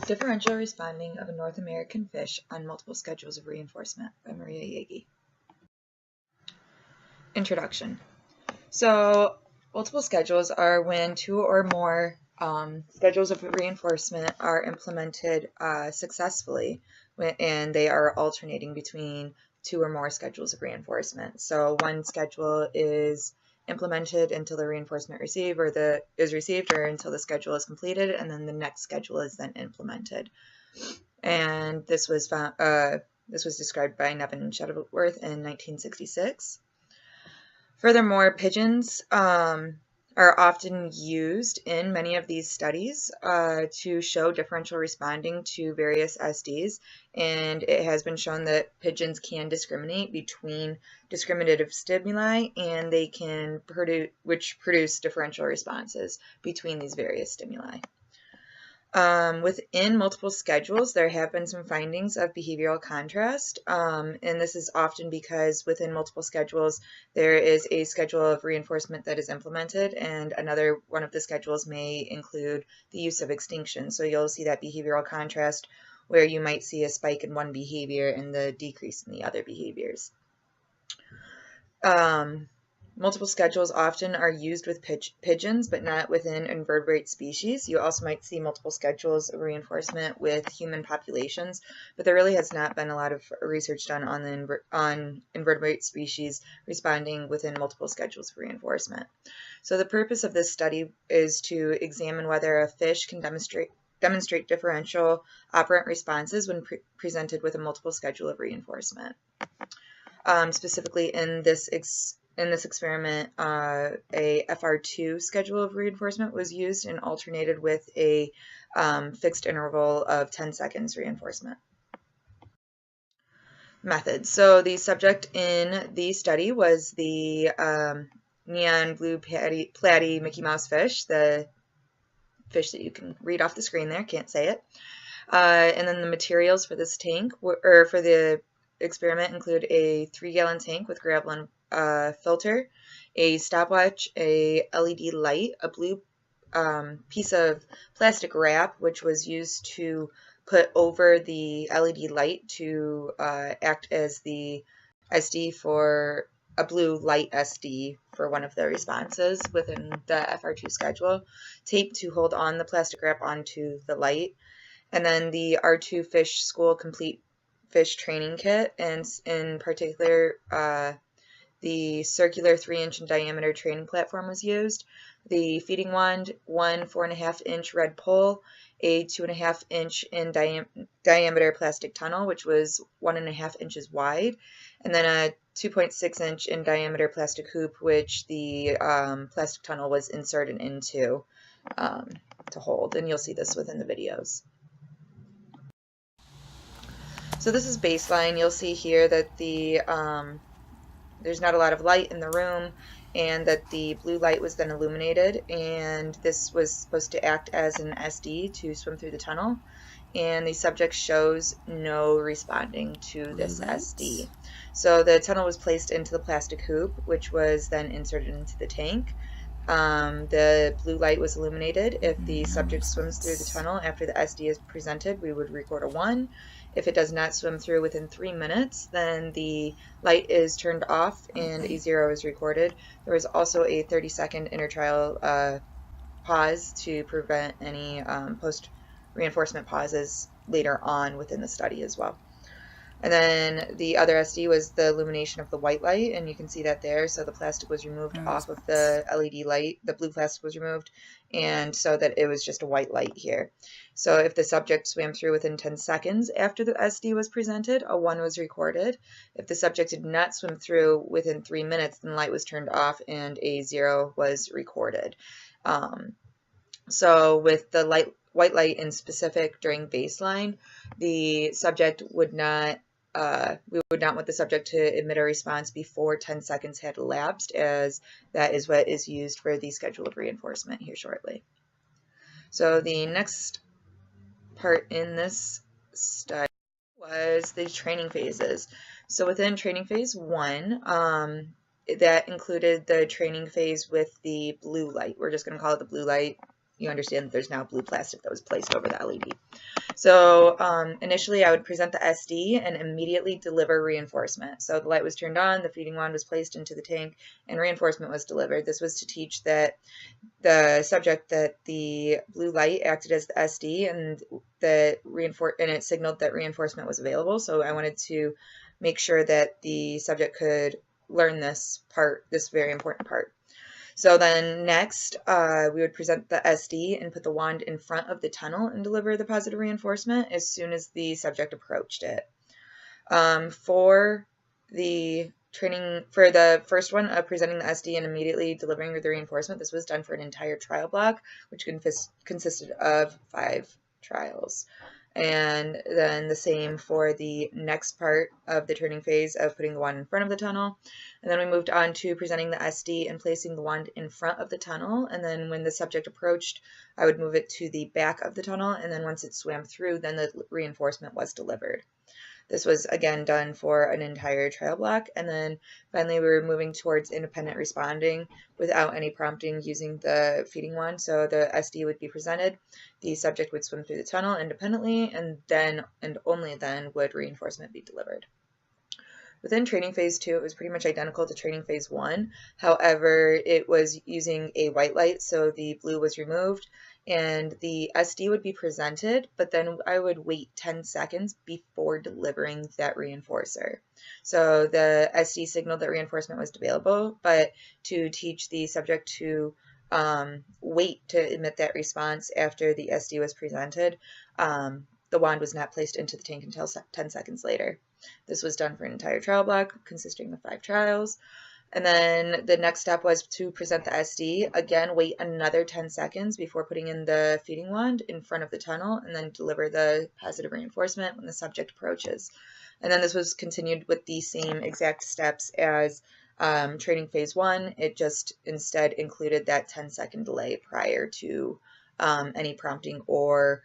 Differential Responding of a North American Fish on Multiple Schedules of Reinforcement by Maria Yagi. Introduction. So, multiple schedules are when two or more schedules of reinforcement are implemented successfully, and they are alternating between two or more schedules of reinforcement. So, one schedule is implemented until the reinforcement is received or until the schedule is completed, and then the next schedule is then implemented. And this was described by Nevin Shuttleworth in 1966. Furthermore, pigeons are often used in many of these studies to show differential responding to various SDs, and it has been shown that pigeons can discriminate between discriminative stimuli, and they can produce differential responses between these various stimuli. Within multiple schedules, there have been some findings of behavioral contrast, and this is often because within multiple schedules, there is a schedule of reinforcement that is implemented, and another one of the schedules may include the use of extinction. So you'll see that behavioral contrast where you might see a spike in one behavior and the decrease in the other behaviors. Multiple schedules often are used with pigeons, but not within invertebrate species. You also might see multiple schedules of reinforcement with human populations, but there really has not been a lot of research done on invertebrate species responding within multiple schedules of reinforcement. So the purpose of this study is to examine whether a fish can demonstrate differential operant responses when presented with a multiple schedule of reinforcement. Specifically in this experiment, a FR2 schedule of reinforcement was used and alternated with a fixed interval of 10 seconds reinforcement. Methods. So the subject in the study was the neon blue platy Mickey Mouse fish, the fish that you can read off the screen there, can't say it. And then the materials for this tank, or for the experiment, include a 3-gallon tank with gravel and filter, a stopwatch, a LED light, a blue piece of plastic wrap, which was used to put over the LED light to act as the SD for a blue light SD for one of the responses within the FR2 schedule, tape to hold on the plastic wrap onto the light, and then the R2 Fish School Complete Fish Training Kit, and in particular, the circular 3-inch in diameter training platform was used, the feeding wand, one 4.5-inch red pole, a 2.5-inch in diameter plastic tunnel, which was 1.5 inches wide, and then a 2.6-inch in diameter plastic hoop, which the plastic tunnel was inserted into to hold, and you'll see this within the videos. So this is baseline. You'll see here that there's not a lot of light in the room, and that the blue light was then illuminated, and this was supposed to act as an SD to swim through the tunnel, and the subject shows no responding to this SD. So the tunnel was placed into the plastic hoop, which was then inserted into the tank. The blue light was illuminated. If the subject swims through the tunnel after the SD is presented, we would record a 1. If it does not swim through within 3 minutes, then the light is turned off and a 0 is recorded. There was also a 30-second intertrial pause to prevent any post-reinforcement pauses later on within the study as well. And then the other SD was the illumination of the white light, and you can see that there. So the plastic was removed off of the LED light, the blue plastic was removed, and so that it was just a white light here. So if the subject swam through within 10 seconds after the SD was presented, a 1 was recorded. If the subject did not swim through within 3 minutes, then the light was turned off and a 0 was recorded. So with the white light in specific during baseline, the subject would not we would not want the subject to emit a response before 10 seconds had elapsed, as that is what is used for the schedule of reinforcement here shortly. So the next part in this study was the training phases. So within training phase 1, that included the training phase with the blue light. We're just going to call it the blue light you understand that there's now blue plastic that was placed over the LED. So initially I would present the SD and immediately deliver reinforcement. So the light was turned on, the feeding wand was placed into the tank, and reinforcement was delivered. This was to teach that the subject that the blue light acted as the SD and that it signaled that reinforcement was available. So I wanted to make sure that the subject could learn this part, this very important part. So then next, we would present the SD and put the wand in front of the tunnel and deliver the positive reinforcement as soon as the subject approached it. For the training, for the first one, presenting the SD and immediately delivering the reinforcement, this was done for an entire trial block, which consisted of 5 trials. And then the same for the next part of the training phase of putting the wand in front of the tunnel. And then we moved on to presenting the SD and placing the wand in front of the tunnel. And then when the subject approached, I would move it to the back of the tunnel. And then once it swam through, then the reinforcement was delivered. This was again done for an entire trial block. And then finally we were moving towards independent responding without any prompting using the feeding wand. So the SD would be presented, the subject would swim through the tunnel independently, and then and only then would reinforcement be delivered. Within training phase 2, it was pretty much identical to training phase 1. However, it was using a white light, so the blue was removed, and the SD would be presented, but then I would wait 10 seconds before delivering that reinforcer. So the SD signaled that reinforcement was available, but to teach the subject to wait to emit that response after the SD was presented, the wand was not placed into the tank until 10 seconds later. This was done for an entire trial block consisting of 5 trials. And then the next step was to present the SD. Again, wait another 10 seconds before putting in the feeding wand in front of the tunnel, and then deliver the positive reinforcement when the subject approaches. And then this was continued with the same exact steps as training phase 1. It just instead included that 10-second delay prior to any prompting or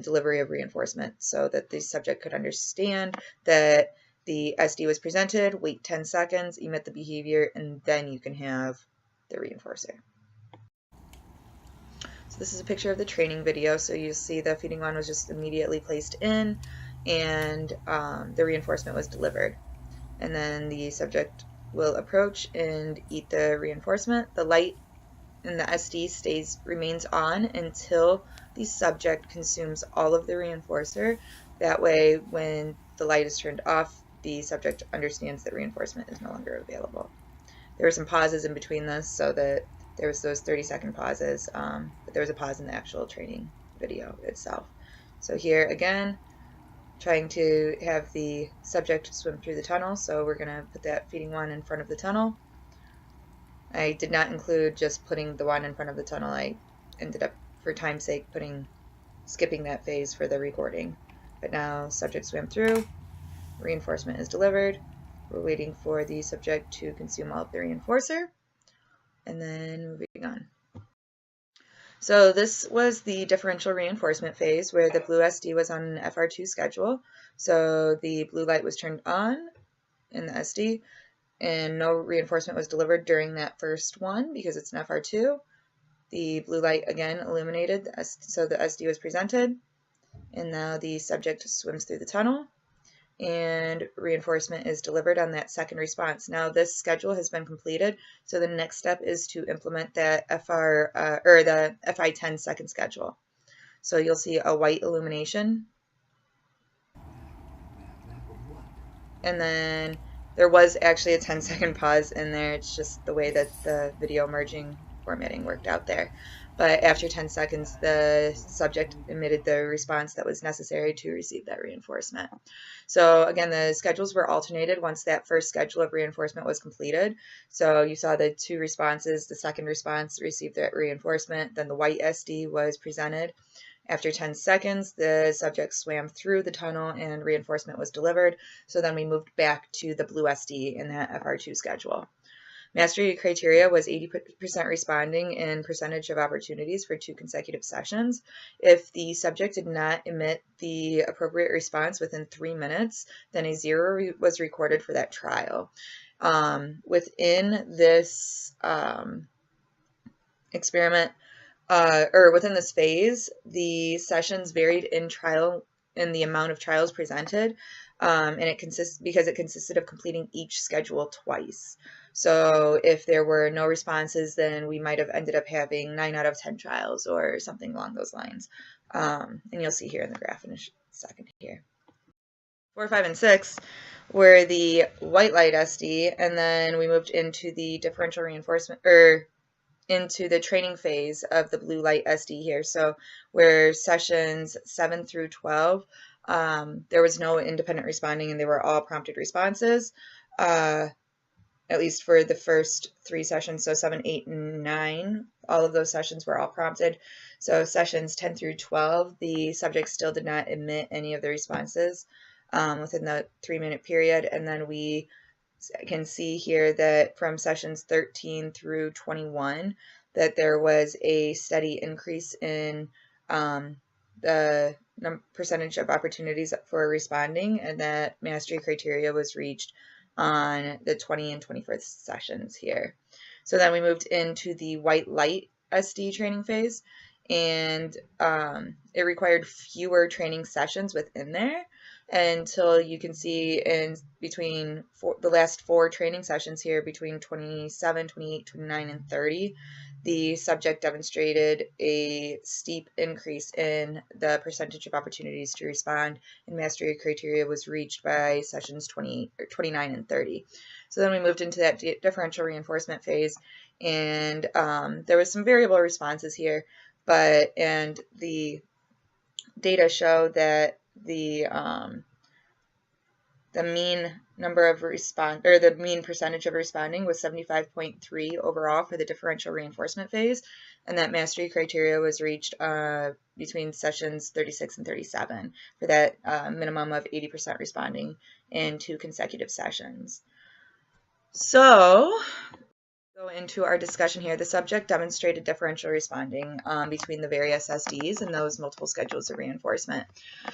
delivery of reinforcement, so that the subject could understand that the SD was presented, wait 10 seconds, emit the behavior, and then you can have the reinforcer. So this is a picture of the training video. So you see the feeding wand was just immediately placed in, and the reinforcement was delivered. And then the subject will approach and eat the reinforcement. The light in the SD remains on until the subject consumes all of the reinforcer. That way, when the light is turned off, the subject understands that reinforcement is no longer available. There were some pauses in between this, so that there was those 30-second pauses, but there was a pause in the actual training video itself. So here again, trying to have the subject swim through the tunnel, so we're going to put that feeding wand in front of the tunnel. I did not include just putting the wand in front of the tunnel. I ended up, for time's sake, skipping that phase for the recording. But now subject swam through, reinforcement is delivered. We're waiting for the subject to consume all of the reinforcer, and then moving on. So this was the differential reinforcement phase where the blue SD was on an FR2 schedule. So the blue light was turned on in the SD, and no reinforcement was delivered during that first one because it's an FR2. The blue light again illuminated, so the SD was presented, and now the subject swims through the tunnel, and reinforcement is delivered on that second response. Now this schedule has been completed, so the next step is to implement that the FI 10-second schedule. So you'll see a white illumination, and then there was actually a 10-second pause in there. It's just the way that the video merging formatting worked out there. But after 10 seconds, the subject emitted the response that was necessary to receive that reinforcement. So again, the schedules were alternated once that first schedule of reinforcement was completed. So you saw the 2 responses. The second response received that reinforcement, then the white SD was presented. After 10 seconds, the subject swam through the tunnel and reinforcement was delivered. So then we moved back to the blue SD in that FR2 schedule. Mastery criteria was 80% responding in percentage of opportunities for 2 consecutive sessions. If the subject did not emit the appropriate response within 3 minutes, then a 0 was recorded for that trial. Within this experiment, or within this phase, the sessions varied in the amount of trials presented, and it consisted of completing each schedule twice. So if there were no responses, then we might have ended up having 9 out of 10 trials or something along those lines. And you'll see here in the graph in a second here. 4, 5, and 6 were the white light SD, and then we moved into the differential reinforcement, or into the training phase of the blue light SD here. So where sessions 7 through 12, there was no independent responding and they were all prompted responses, at least for the first 3 sessions. So 7, 8, and 9, all of those sessions were all prompted. So sessions 10 through 12, the subject still did not emit any of the responses within the 3-minute period. And then we can see here that from sessions 13 through 21 that there was a steady increase in the percentage of opportunities for responding, and that mastery criteria was reached on the 20 and 21st sessions here. So then we moved into the white light SD training phase, and it required fewer training sessions within there, until you can see in between the last 4 training sessions here, between 27, 28, 29, and 30, the subject demonstrated a steep increase in the percentage of opportunities to respond, and mastery criteria was reached by sessions 28 or 29 and 30. So then we moved into that differential reinforcement phase, and there was some variable responses here, and the data show that the mean number of the mean percentage of responding was 75.3 overall for the differential reinforcement phase, and that mastery criteria was reached between sessions 36 and 37 for that minimum of 80% responding in 2 consecutive sessions. So go into our discussion here. The subject demonstrated differential responding between the various SDs and those multiple schedules of reinforcement.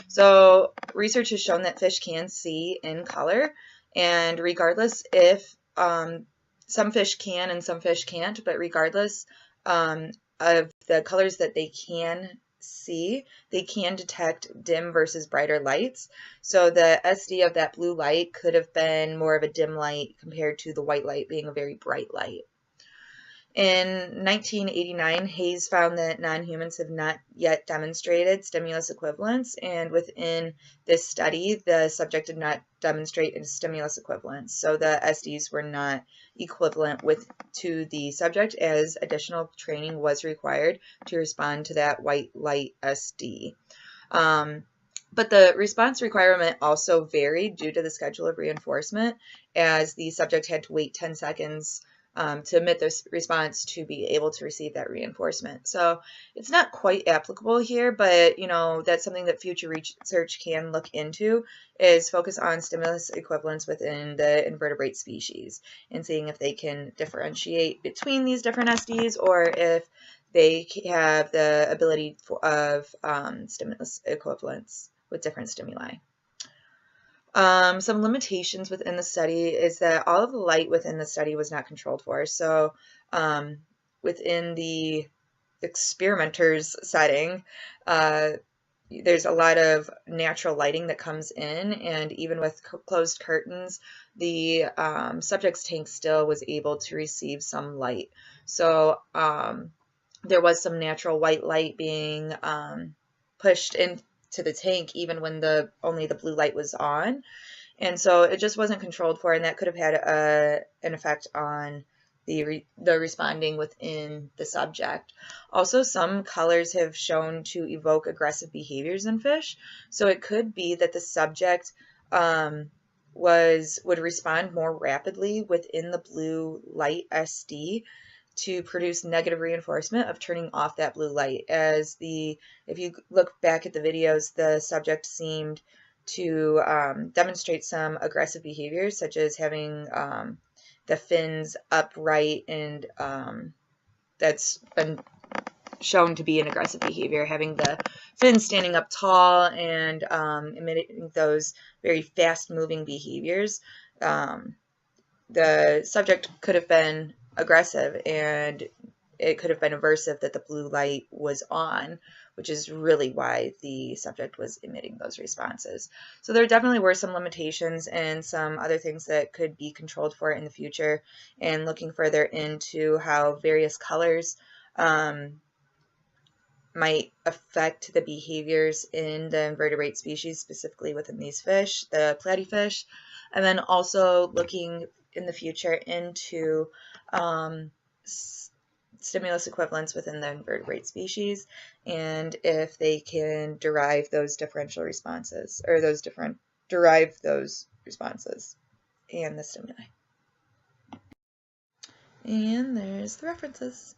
So research has shown that fish can see in color, and regardless if some fish can and some fish can't, but regardless of the colors that they can see, they can detect dim versus brighter lights. So the SD of that blue light could have been more of a dim light compared to the white light being a very bright light. In 1989, Hayes found that non-humans have not yet demonstrated stimulus equivalence, and within this study, the subject did not demonstrate a stimulus equivalence. So the SDs were not equivalent to the subject, as additional training was required to respond to that white light SD. But the response requirement also varied due to the schedule of reinforcement, as the subject had to wait 10 seconds to emit this response to be able to receive that reinforcement. So it's not quite applicable here, but that's something that future research can look into, is focus on stimulus equivalence within the invertebrate species and seeing if they can differentiate between these different SDs, or if they have the ability of stimulus equivalence with different stimuli. Some limitations within the study is that all of the light within the study was not controlled for. So within the experimenter's setting, there's a lot of natural lighting that comes in, and even with closed curtains, the subject's tank still was able to receive some light. So there was some natural white light being pushed into the tank even when only the blue light was on, and so it just wasn't controlled for, and that could have had an effect on the responding within the subject. Also, some colors have shown to evoke aggressive behaviors in fish, so it could be that the subject would respond more rapidly within the blue light SD to produce negative reinforcement of turning off that blue light. If you look back at the videos, the subject seemed to demonstrate some aggressive behaviors, such as having the fins upright, and that's been shown to be an aggressive behavior, having the fins standing up tall and emitting those very fast-moving behaviors. The subject could have been aggressive and it could have been aversive that the blue light was on, which is really why the subject was emitting those responses. So there definitely were some limitations and some other things that could be controlled for in the future, and looking further into how various colors might affect the behaviors in the invertebrate species, specifically within these fish, the platyfish, and then also looking in the future into stimulus equivalents within the invertebrate species, and if they can derive those differential responses, or derive those responses and the stimuli. And there's the references.